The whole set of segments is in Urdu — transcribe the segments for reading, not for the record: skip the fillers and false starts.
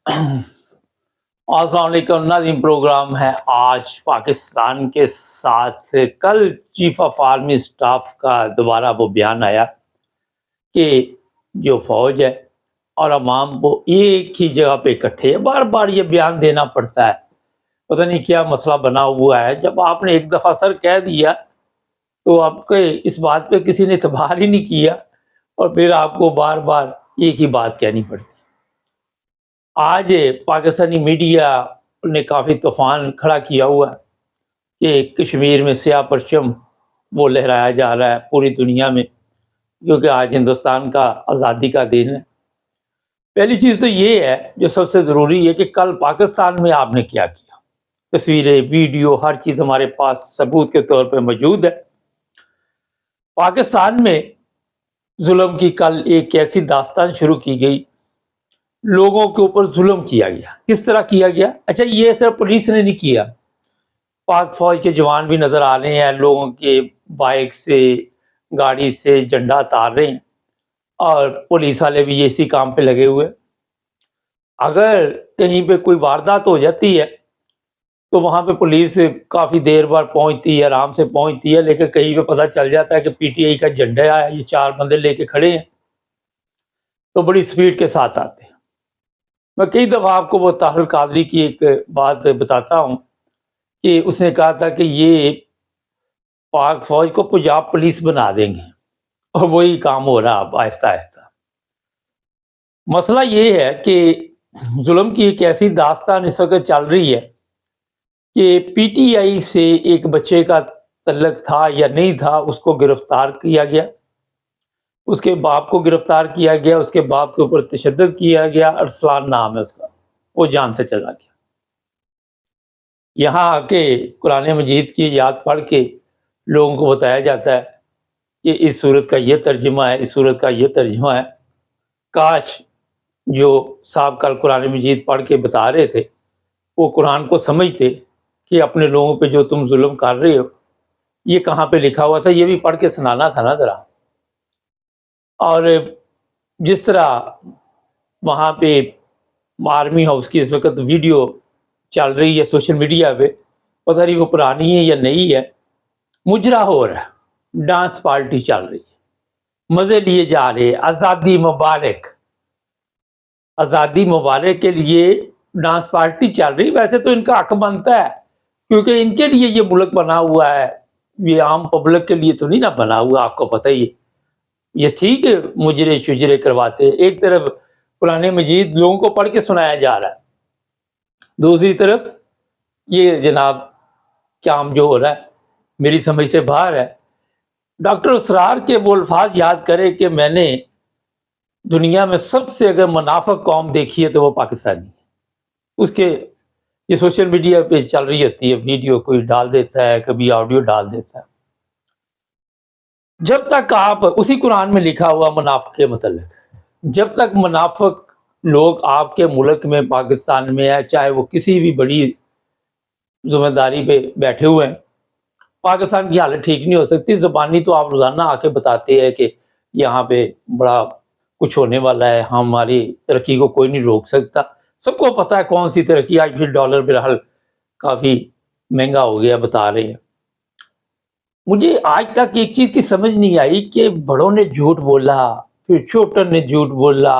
السلام علیکم ناظرین، پروگرام ہے آج پاکستان کے ساتھ۔ کل چیف آف آرمی اسٹاف کا دوبارہ وہ بیان آیا کہ جو فوج ہے اور عوام وہ ایک ہی جگہ پہ اکٹھے ہے۔ بار بار یہ بیان دینا پڑتا ہے، پتہ نہیں کیا مسئلہ بنا ہوا ہے۔ جب آپ نے ایک دفعہ سر کہہ دیا تو آپ کے اس بات پہ کسی نے اعتبار ہی نہیں کیا، اور پھر آپ کو بار بار ایک ہی بات کہنی پڑتی۔ آج پاکستانی میڈیا نے کافی طوفان کھڑا کیا ہوا ہے کہ کشمیر میں سیاہ پرچم وہ لہرایا جا رہا ہے پوری دنیا میں، کیونکہ آج ہندوستان کا آزادی کا دن ہے۔ پہلی چیز تو یہ ہے جو سب سے ضروری ہے کہ کل پاکستان میں آپ نے کیا کیا۔ تصویریں، ویڈیو، ہر چیز ہمارے پاس ثبوت کے طور پہ موجود ہے۔ پاکستان میں ظلم کی کل ایک ایسی داستان شروع کی گئی، لوگوں کے اوپر ظلم کیا گیا۔ کس طرح کیا گیا؟ اچھا، یہ صرف پولیس نے نہیں کیا، پاک فوج کے جوان بھی نظر آ رہے ہیں، لوگوں کے بائک سے، گاڑی سے جھنڈا اتار رہے ہیں، اور پولیس والے بھی اسی کام پہ لگے ہوئے۔ اگر کہیں پہ کوئی واردات ہو جاتی ہے تو وہاں پہ پولیس کافی دیر بعد پہنچتی ہے، آرام سے پہنچتی ہے، لیکن کہیں پہ پتہ چل جاتا ہے کہ پی ٹی آئی کا جھنڈا ہے، یہ 4 بندے لے کے کھڑے ہیں، تو بڑی سپیڈ کے ساتھ آتے ہیں۔ میں کئی دفعہ آپ کو وہ طاہر قادری کی ایک بات بتاتا ہوں کہ اس نے کہا تھا کہ یہ پاک فوج کو پنجاب پولیس بنا دیں گے، اور وہی کام ہو رہا اب آہستہ آہستہ۔ مسئلہ یہ ہے کہ ظلم کی ایک ایسی داستان اس وقت چل رہی ہے کہ پی ٹی آئی سے ایک بچے کا تعلق تھا یا نہیں تھا، اس کو گرفتار کیا گیا، اس کے باپ کو گرفتار کیا گیا، اس کے باپ کے اوپر تشدد کیا گیا، ارسلان نام ہے اس کا، وہ جان سے چلا گیا۔ یہاں آ کے قرآن مجید کی یاد پڑھ کے لوگوں کو بتایا جاتا ہے کہ اس صورت کا یہ ترجمہ ہے، اس صورت کا یہ ترجمہ ہے۔ کاش جو صاحب کل قرآن مجید پڑھ کے بتا رہے تھے وہ قرآن کو سمجھتے کہ اپنے لوگوں پہ جو تم ظلم کر رہے ہو یہ کہاں پہ لکھا ہوا تھا، یہ بھی پڑھ کے سنانا تھا نا ذرا۔ اور جس طرح وہاں پہ آرمی ہاؤس کی اس وقت ویڈیو چل رہی ہے سوشل میڈیا پہ، پتہ نہیں وہ پرانی ہے یا نہیں ہے، مجرا ہو رہا ہے، ڈانس پارٹی چل رہی ہے، مزے لیے جا رہے ہیں۔ آزادی مبارک، آزادی مبارک کے لیے ڈانس پارٹی چل رہی۔ ویسے تو ان کا حق بنتا ہے کیونکہ ان کے لیے یہ ملک بنا ہوا ہے، یہ عام پبلک کے لیے تو نہیں نا بنا ہوا، آپ کو پتہ ہی ہے۔ یہ ٹھیک ہے مجرے شجرے کرواتے، ایک طرف قرآن مجید لوگوں کو پڑھ کے سنایا جا رہا ہے، دوسری طرف یہ جناب کام جو ہو رہا ہے میری سمجھ سے باہر ہے۔ ڈاکٹر اسرار کے وہ الفاظ یاد کرے کہ میں نے دنیا میں سب سے اگر منافق قوم دیکھی ہے تو وہ پاکستانی ہے۔ اس کے یہ سوشل میڈیا پہ چل رہی ہوتی ہے ویڈیو، کوئی ڈال دیتا ہے، کبھی آڈیو ڈال دیتا ہے۔ جب تک آپ اسی قرآن میں لکھا ہوا منافق کے متعلق، جب تک منافق لوگ آپ کے ملک میں پاکستان میں ہے، چاہے وہ کسی بھی بڑی ذمہ داری پہ بیٹھے ہوئے ہیں، پاکستان کی حالت ٹھیک نہیں ہو سکتی۔ زبانی تو آپ روزانہ آ کے بتاتے ہیں کہ یہاں پہ بڑا کچھ ہونے والا ہے، ہماری ترقی کو کوئی نہیں روک سکتا۔ سب کو پتہ ہے کون سی ترقی، آج پھر ڈالر بہرحال کافی مہنگا ہو گیا، بتا رہے ہیں۔ مجھے آج تک ایک چیز کی سمجھ نہیں آئی کہ بڑوں نے جھوٹ بولا، پھر چھوٹوں نے جھوٹ بولا،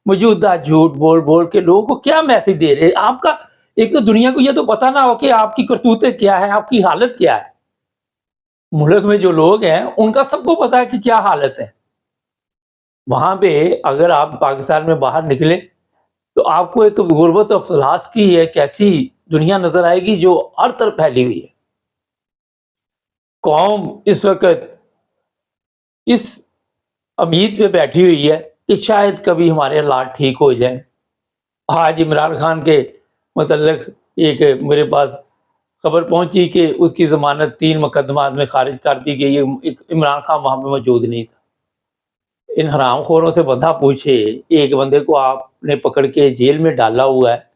موجودہ جھوٹ بول بول کے لوگوں کو کیا میسج دے رہے۔ آپ کا ایک تو دنیا کو یہ تو پتہ نہ ہو کہ آپ کی کرتوتیں کیا ہے، آپ کی حالت کیا ہے۔ ملک میں جو لوگ ہیں ان کا سب کو پتہ ہے کہ کیا حالت ہے۔ وہاں پہ اگر آپ پاکستان میں باہر نکلے تو آپ کو ایک غربت و افلاس کی ایک ایسی دنیا نظر آئے گی جو ہر طرف پھیلی ہوئی ہے۔ قوم اس وقت اس امید پہ بیٹھی ہوئی ہے کہ شاید کبھی ہمارے حالات ٹھیک ہو جائیں۔ آج عمران خان کے متعلق ایک میرے پاس خبر پہنچی کہ اس کی ضمانت 3 مقدمات میں خارج کر دی گئی۔ عمران خان وہاں پہ موجود نہیں تھا۔ ان حرام خوروں سے بندہ پوچھے، ایک بندے کو آپ نے پکڑ کے جیل میں ڈالا ہوا ہے،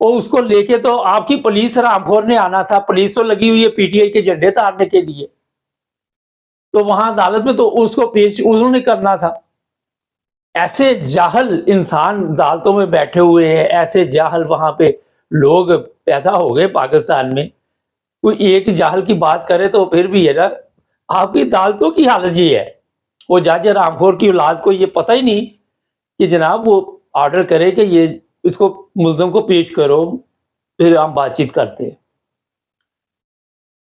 اور اس کو لے کے تو آپ کی پولیس حرام خور نے آنا تھا، پولیس تو لگی ہوئی ہے پی ٹی آئی کے جھنڈے تارنے کے لیے، تو وہاں عدالت میں تو اس کو پیش انہوں نے کرنا تھا۔ ایسے جاہل انسان عدالتوں میں بیٹھے ہوئے ہیں، ایسے جاہل وہاں پہ لوگ پیدا ہو گئے پاکستان میں. کوئی ایک جاہل کی بات کرے تو پھر بھی ہے نا، آپ کی عدالتوں کی حالت یہ ہے. وہ جج رام خور کی اولاد کو یہ پتہ ہی نہیں کہ جناب وہ آرڈر کرے کہ یہ اس کو ملزم کو پیش کرو، پھر ہم بات چیت کرتے ہیں.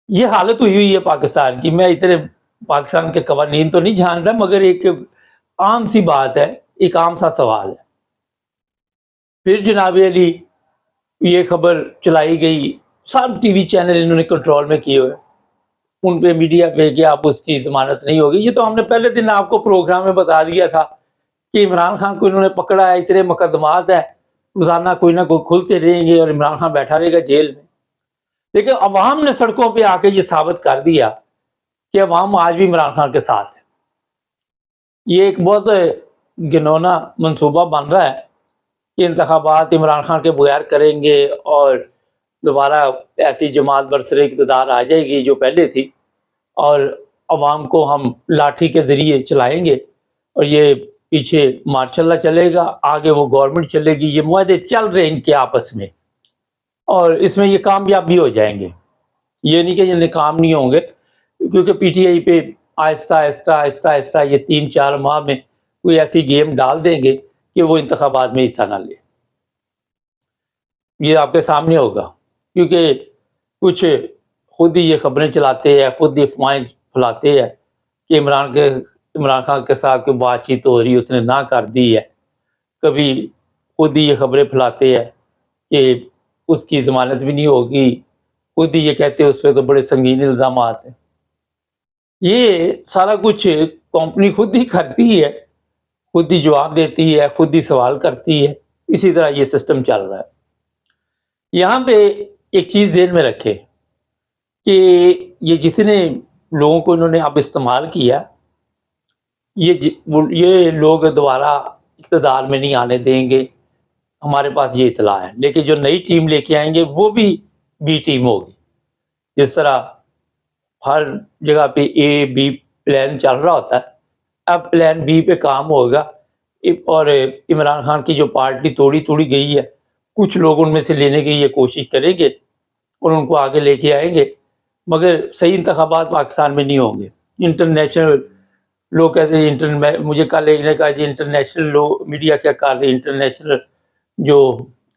یہ حالت ہوئی ہے پاکستان کی. میں اتنے پاکستان کے قوانین تو نہیں جانتا، مگر ایک عام سی بات ہے، ایک عام سا سوال ہے. پھر جناب علی یہ خبر چلائی گئی، سب ٹی وی چینل انہوں نے کنٹرول میں کیے ہوئے، ان پہ میڈیا پہ کہ آپ اس کی ضمانت نہیں ہوگی. یہ تو ہم نے پہلے دن آپ کو پروگرام میں بتا دیا تھا کہ عمران خان کو انہوں نے پکڑا ہے، اتنے مقدمات ہیں، روزانہ کوئی نہ کوئی کھلتے رہیں گے اور عمران خان بیٹھا رہے گا جیل میں. لیکن عوام نے سڑکوں پہ آ کے یہ ثابت کر دیا کہ عوام آج بھی عمران خان کے ساتھ ہے. یہ ایک بہت گنونا منصوبہ بن رہا ہے کہ انتخابات عمران خان کے بغیر کریں گے اور دوبارہ ایسی جماعت برسر اقتدار آ جائے گی جو پہلے تھی، اور عوام کو ہم لاٹھی کے ذریعے چلائیں گے اور یہ پیچھے مارشاء اللہ چلے گا، آگے وہ گورنمنٹ چلے گی. یہ معاہدے چل رہے ہیں ان کے آپس میں، اور اس میں یہ کامیاب بھی ہو جائیں گے. یہ نہیں کہ یہ ناکام نہیں ہوں گے، کیونکہ پی ٹی آئی پہ آہستہ آہستہ آہستہ آہستہ یہ 3-4 ماہ میں کوئی ایسی گیم ڈال دیں گے کہ وہ انتخابات میں حصہ نہ لے. یہ آپ کے سامنے ہوگا، کیونکہ کچھ خود ہی یہ خبریں چلاتے ہیں، خود ہی افواہیں پھیلاتے ہیں کہ عمران خان کے ساتھ کوئی بات چیت ہو رہی، اس نے نہ کر دی ہے. کبھی خود ہی یہ خبریں پھیلاتے ہیں کہ اس کی ضمانت بھی نہیں ہوگی، خود ہی یہ کہتے ہیں اس پہ تو بڑے سنگین الزامات ہیں. یہ سارا کچھ کمپنی خود ہی کرتی ہے، خود ہی جواب دیتی ہے، خود ہی سوال کرتی ہے. اسی طرح یہ سسٹم چل رہا ہے. یہاں پہ ایک چیز ذہن میں رکھے کہ یہ جتنے لوگوں کو انہوں نے اب استعمال کیا، یہ لوگ دوبارہ اقتدار میں نہیں آنے دیں گے، ہمارے پاس یہ اطلاع ہے. لیکن جو نئی ٹیم لے کے آئیں گے وہ بھی بی ٹیم ہوگی. جس طرح ہر جگہ پہ اے بی پلان چل رہا ہوتا ہے، اب پلان بی پہ کام ہوگا. اور عمران خان کی جو پارٹی توڑی گئی ہے، کچھ لوگ ان میں سے لینے کی یہ کوشش کریں گے اور ان کو آگے لے کے آئیں گے، مگر صحیح انتخابات پاکستان میں نہیں ہوں گے. انٹرنیشنل لوگ کہتے ہیں، مجھے کل ایک نے کہا جی انٹرنیشنل لوگ میڈیا کیا کر رہے ہیں، انٹرنیشنل جو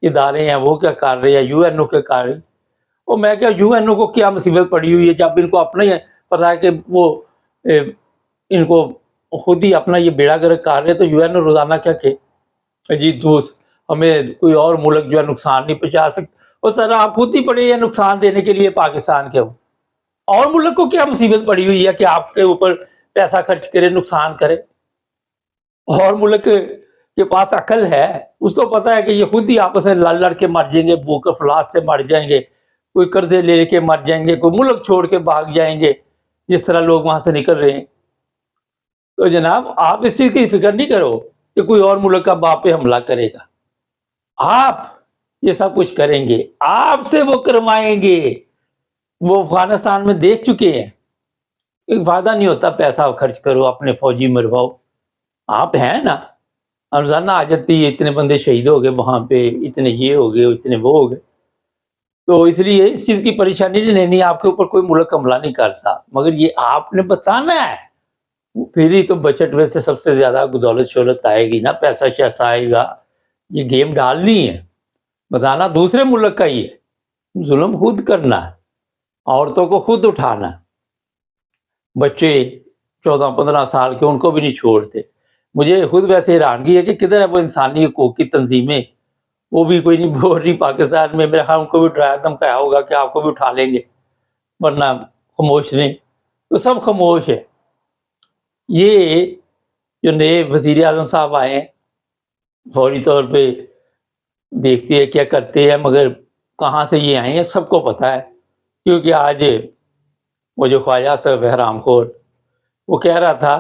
ادارے ہیں وہ کیا کر رہے ہیں، یو این او کیا کر رہے ہیں. اور میں کیا یو این او کو کیا مصیبت پڑی ہوئی ہے، جب ان کو اپنا ہی پتا ہے کہ وہ ان کو خود ہی اپنا یہ بیڑا گرک کر رہے، تو یو این او روزانہ کیا کہ جی دوست ہمیں کوئی اور ملک جو ہے نقصان نہیں پہنچا سکتا. اور سر آپ خود ہی پڑے ہیں نقصان دینے کے لیے پاکستان کے، اور ملک کو کیا مصیبت پڑی ہوئی ہے کہ آپ کے اوپر پیسہ خرچ کرے، نقصان کرے. اور ملک کے پاس عقل ہے، اس کو پتا ہے کہ یہ خود ہی آپس میں لڑ کے مر جائیں گے، بھوک افلاس سے مر جائیں گے، کوئی قرضے لے کے مر جائیں گے، کوئی ملک چھوڑ کے بھاگ جائیں گے جس طرح لوگ وہاں سے نکل رہے ہیں. تو جناب آپ اس چیز کی فکر نہیں کرو کہ کوئی اور ملک کا باپ پہ حملہ کرے گا. آپ یہ سب کچھ کریں گے، آپ سے وہ کروائیں گے. وہ افغانستان میں دیکھ چکے ہیں، ایک فائدہ نہیں ہوتا پیسہ خرچ کرو، اپنے فوجی مرواؤ. آپ ہیں نا، روزانہ آ جاتی ہے اتنے بندے شہید ہو گئے وہاں پہ، اتنے یہ ہو گئے، اتنے وہ ہو گئے. تو اس لیے اس چیز کی پریشانی نہیں لینی، آپ کے اوپر کوئی ملک حملہ نہیں کرتا، مگر یہ آپ نے بتانا ہے. پھر ہی تو بجٹ میں سے سب سے زیادہ دولت شہرت آئے گی نا، پیسہ شیسہ آئے گا. یہ گیم ڈالنی ہے، بتانا دوسرے ملک کا ہی ہے. ظلم خود کرنا ہے، عورتوں کو خود اٹھانا ہے، بچے 14-15 سال کے ان کو بھی نہیں چھوڑتے. مجھے خود ویسے حیرانگی ہے کہ کدھر ہے وہ انسانی حقوق کی تنظیمیں، وہ بھی کوئی نہیں بول رہی پاکستان میں. میرے خیال ان کو بھی ڈرایا دھمکایا ہوگا کہ آپ کو بھی اٹھا لیں گے، ورنہ خاموش نہیں. تو سب خاموش ہے. یہ جو نئے وزیر اعظم صاحب آئے ہیں، فوری طور پہ دیکھتے ہیں کیا کرتے ہیں، مگر کہاں سے یہ آئے ہیں سب کو پتا ہے. کیونکہ آج وہ جو خواجہ صاحب حرام خور، وہ کہہ رہا تھا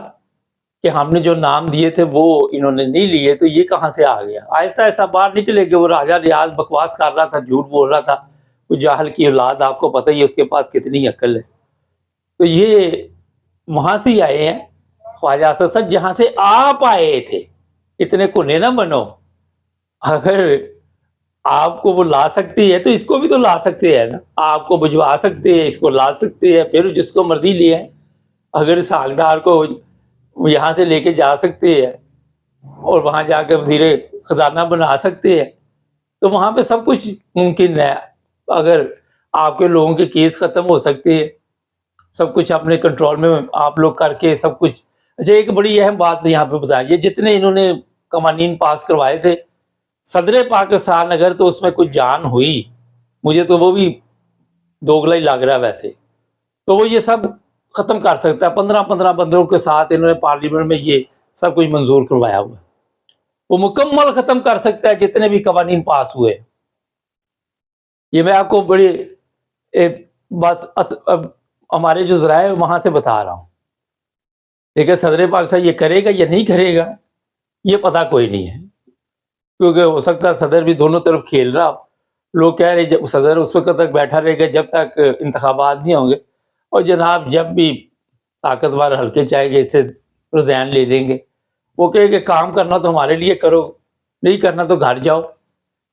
کہ ہم نے جو نام دیے تھے وہ انہوں نے نہیں لیے، تو یہ کہاں سے آ گیا. آہستہ آہستہ باہر نکلے گے. وہ راجہ ریاض بکواس کر رہا تھا، جھوٹ بول رہا تھا، وہ جاہل کی اولاد، آپ کو پتہ ہی ہے اس کے پاس کتنی عقل ہے. تو یہ وہاں سے ہی آئے ہیں خواجہ صاحب جہاں سے آپ آئے تھے. اتنے کنے نہ بنو، اگر آپ کو وہ لا سکتی ہے تو اس کو بھی تو لا سکتے ہیں نا، آپ کو بھجوا سکتے ہیں، اس کو لا سکتے ہیں، پھر جس کو مرضی لے آئیں۔ اگر اس حقدار کو یہاں سے لے کے جا سکتے ہیں اور وہاں جا کے وزیر خزانہ بنا سکتے ہیں تو وہاں پہ سب کچھ ممکن ہے۔ اگر آپ کے لوگوں کے کیس ختم ہو سکتے ہیں، سب کچھ اپنے کنٹرول میں آپ لوگ کر کے سب کچھ۔ اچھا، ایک بڑی اہم بات یہاں پہ بتائیں، یہ جتنے انہوں نے قوانین پاس کروائے تھے، صدر پاکستان اگر تو اس میں کچھ جان ہوئی، مجھے تو وہ بھی دوگلا ہی لگ رہا ہے ویسے، تو وہ یہ سب ختم کر سکتا ہے۔ 15 بندوں کے ساتھ انہوں نے پارلیمنٹ میں یہ سب کچھ منظور کروایا ہوا ہے، وہ مکمل ختم کر سکتا ہے جتنے بھی قوانین پاس ہوئے۔ یہ میں آپ کو بڑی بس ہمارے جو ذرائع وہاں سے بتا رہا ہوں، لیکن صدر پاکستان یہ کرے گا یا نہیں کرے گا یہ پتہ کوئی نہیں ہے، کیونکہ ہو سکتا ہے صدر بھی دونوں طرف کھیل رہا، لوگ کہہ رہے جب صدر اس وقت تک بیٹھا رہے گا جب تک انتخابات نہیں ہوں گے، اور جناب جب بھی طاقتور حلقے چاہے گے اس سے رضائن لے لیں گے، وہ کہے کہ کام کرنا تو ہمارے لیے کرو، نہیں کرنا تو گھر جاؤ۔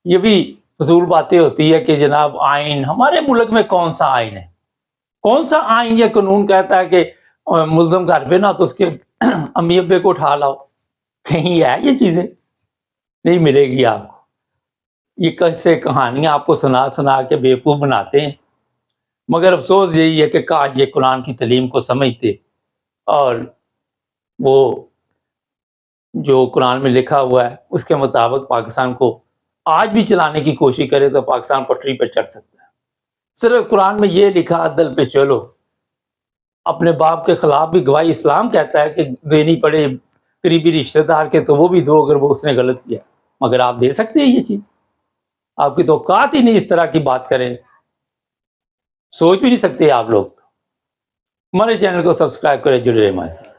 یہ بھی فضول باتیں ہوتی ہے کہ جناب آئین، ہمارے ملک میں کون سا آئین ہے، کون سا آئین یا قانون کہتا ہے کہ ملزم گھر پہ نہ تو اس کے امی ابے کو اٹھا لاؤ؟ کہیں ہے یہ چیزیں؟ نہیں ملے گی آپ کو۔ یہ کیسے کہانیاں آپ کو سنا سنا کے بیوقوف بناتے ہیں، مگر افسوس یہی ہے کہ کاش یہ قرآن کی تعلیم کو سمجھتے اور وہ جو قرآن میں لکھا ہوا ہے اس کے مطابق پاکستان کو آج بھی چلانے کی کوشش کرے تو پاکستان پٹری پہ چڑھ سکتا ہے۔ صرف قرآن میں یہ لکھا عدل پہ چلو، اپنے باپ کے خلاف بھی گواہی اسلام کہتا ہے کہ دینی پڑے قریبی رشتہ دار کے تو وہ بھی دو اگر وہ اس نے غلط کیا، مگر آپ دے سکتے ہیں یہ چیز؟ آپ کی تو اوقات ہی نہیں اس طرح کی بات کریں، سوچ بھی نہیں سکتے آپ لوگ۔ ہمارے چینل کو سبسکرائب کریں، جڑے رہیں ہمارے ساتھ۔